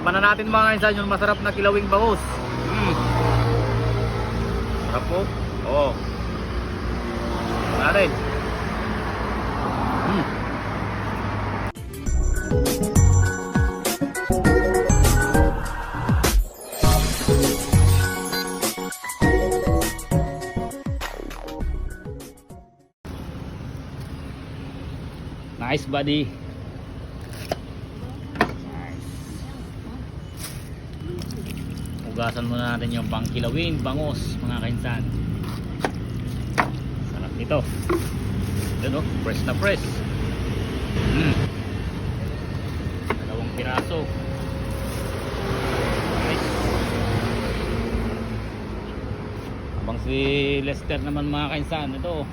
Tikman na natin mga kaisan yung masarap na kilawing bangus. Sarap po. Oo. Natin. Nice buddy. Hugasan muna natin yung pangkilawin bangus mga kainsan. Sarap nito. Yun o, fresh na fresh. Dalawang piraso. Nice. Habang si Lester naman mga kainsan, ito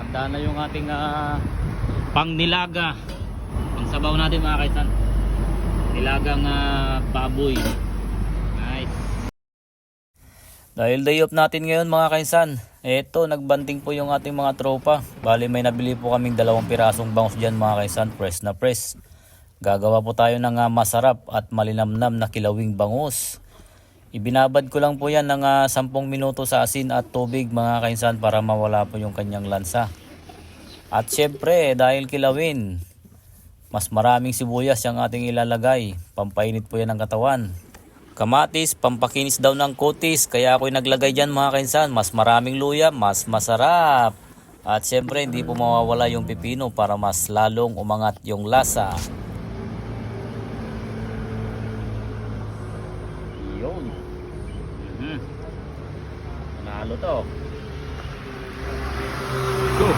handa na yung ating pang nilaga. Pang sabaw natin mga kainsan. Nilagang baboy. Dahil day off natin ngayon mga kainsan, eto nagbanding po yung ating mga tropa. Bali may nabili po kaming 2 pirasong bangus dyan mga kainsan, fresh na fresh. Gagawa po tayo ng masarap at malinamnam na kilawing bangus. Ibinabad ko lang po yan ng 10 minuto sa asin at tubig mga kainsan para mawala po yung kanyang lansa. At syempre dahil kilawin, mas maraming sibuyas yung ating ilalagay. Pampainit po yan ng katawan. Kamatis, pampakinis daw ng kutis, kaya ako'y naglagay dyan mga kainsan. Mas maraming luya, mas masarap. At syempre hindi po mawawala yung pipino para mas lalong umangat yung lasa. Yun. Nalo to. Go!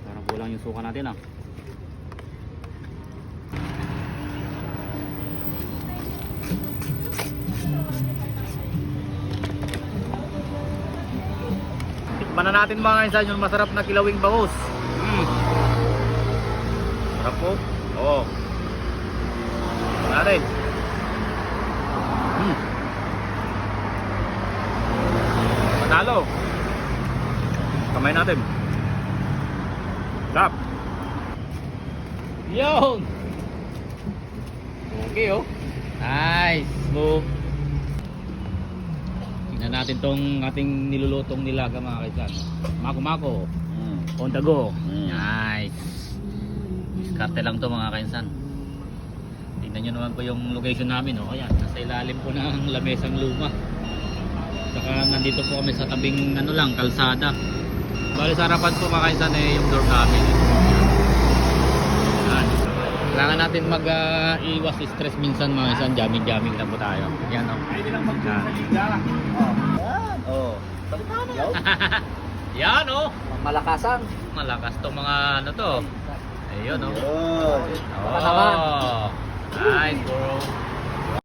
Parang kulang yung suka natin Tikman na natin mga kainsan yung masarap na kilawing bangus. Sarap po. Oo. Natin. Panalo. Kamay natin. Sarap. Yun. Okay oh. Nice. Smooth. Tingnan natin tong ating nilulutong nilaga mga kaisan. Mako-mako. On the go. Nice. Diskarte lang to mga kaisan. Tingnan nyo naman po yung location namin. Ayan, nasa ilalim po ng lamesang luma. Saka nandito po kami sa tabing kalsada. Bali sa harapan po mga kaisan yung door namin. Ayan. Kailangan natin mag-iwas stress minsan mga kaisan. Jamming lang po tayo. Yan o. Yan o. Malakasan. Malakas to mga to. Ayun o. Yun. Oh. Nice bro.